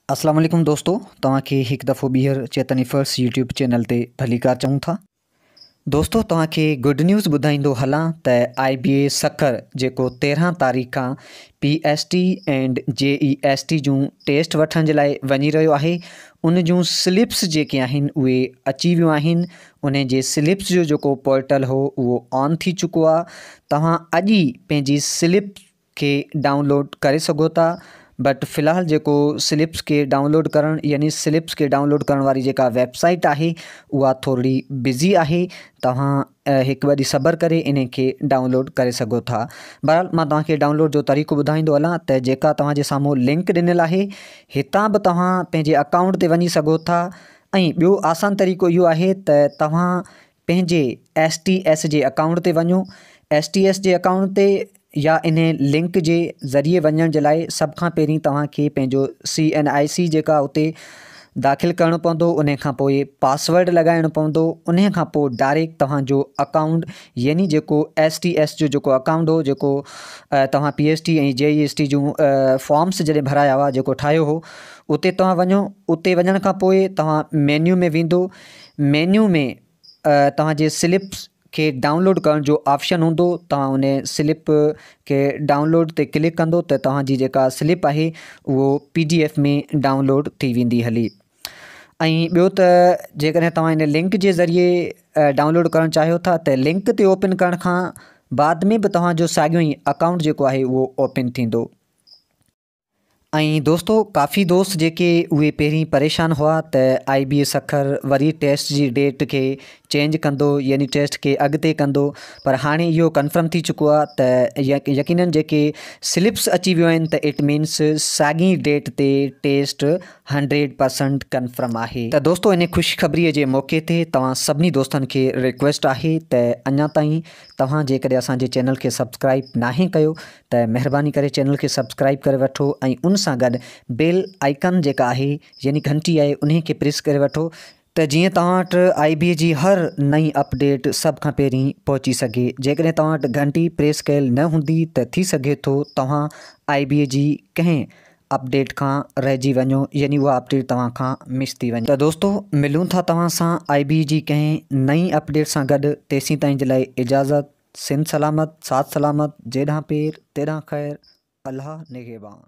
अस्सलाम वालेकुम दोस्तों, तव्हांखे हिकु दफ़ो ॿीहर चेतन इफर्ट्स यूट्यूब चैनल ते भली कार चऊं था। दोस्तों, तव्हांखे गुड न्यूज़ ॿुधाईंदो हलां त IBA सखर जेको 13 तारीख़ खां PST एंड JEST जूं टेस्ट वठण जे लाइ वञी रहियो आहे। उन जूं स्लिप्स जेके आहिनि उहे अची वियूं आहिनि। उन जे स्लिप्स जो जेको पोर्टल हो उहो ऑन थी चुको आहे। तव्हां अॼु ई पंहिंजी स्लिप खे डाउनलोड करे सघो था। बट फ़िलहाल जेको स्लिप्स के डाउनलोड करण यानी स्लिप्स के डाउनलोड करण वारी जेका वेबसाइट आहे उहा थोरी बिज़ी आहे। तव्हां हिकु ॿ ॾींहुं सब्र करे इन खे डाउनलोड करे सघो था। बहरहाल मां तव्हांखे डाउनलोड जो तरीक़ो ॿुधाईंदो हलां त जेका तव्हांजे साम्हूं लिंक ॾिनल आहे हितां बि तव्हां पंहिंजे अकाउंट ते वञी सघो था। ऐं ॿियो आसान तरीक़ो इहो आहे त तव्हां पंहिंजे STS जे अकाउंट ते वञो। STS जे अकाउंट ते या इन लिंक जे ज़रिए वञण जे लाइ सभ खां पहिरीं तव्हांखे पंहिंजो CNIC जेका उते दाख़िल करणो पवंदो। उन खां पोइ पासवर्ड लॻाइणो पवंदो। उन खां पोइ डायरेक्ट तव्हांजो अकाउंट यानी जेको STS जो जेको अकाउंट हो जेको तव्हां PST ऐं JEST जूं फॉर्म्स जॾहिं भराया हुआ जेको ठाहियो हो उते तव्हां वञो। उते वञण खां पोइ तव्हां मेन्यू में वेंदो। मेन्यू में तव्हांजे स्लिप्स खे डाउनलोड करण जो ऑप्शन हूंदो। तव्हां उन स्लिप खे डाउनलोड ते क्लिक कंदो त तव्हांजी जेका स्लिप आहे उहो PDF में डाउनलोड थी वेंदी हली। ऐं ॿियो त जेकॾहिं तव्हां इन लिंक जे ज़रिए डाउनलोड करणु चाहियो था त लिंक ते ओपन करण खां बाद में बि तव्हांजो साॻियो ई अकाउंट जेको आहे उहो ओपन थींदो। ऐं दोस्तों, काफ़ी दोस्त जेके उहे पहिरीं परेशान हुआ त IBA सखर वरी टेस्ट जी डेट खे चेंज कंदो यानी टेस्ट खे अॻिते कंदो। पर हाणे इहो कंफर्म थी चुको आहे त यकीनन जेके स्लिप्स अची वियूं आहिनि त इट मीन्स साॻी डेट ते टेस्ट 100% कंफर्म आहे। त दोस्तों, इन ख़ुशख़बरीअ जे मौक़े ते तव्हां सभिनी दोस्तनि खे रिक्वेस्ट आहे त अञा ताईं तव्हां जेकॾहिं असांजे चैनल खे सब्सक्राइब नाहे कयो त महिरबानी करे चैनल खे सब्सक्राइब करे वठो ऐं उन सां गॾु बेल आइकन जेका आहे यानी घंटी आहे उन खे प्रेस करे वठो त जीअं तव्हां वटि IBA जी हर नई अपडेट सभ खां पहिरीं पहुची सघे। जेकॾहिं तव्हां वटि घंटी प्रेस कयल न हूंदी त थी सघे थो तव्हां IBA जी कंहिं अपडेट खां रहिजी वञो यानी उहा अपडेट तव्हां खां मिस थी वञे। त दोस्तों, मिलूं था तव्हां सां IBA जी कंहिं नई अपडेट सां गॾु। तेसीं ताईं जे लाइ इजाज़त। सिंध सलामत, साथ सलामत, जेॾां पेर तेॾां ख़ैर, अल्लाह निगहबान।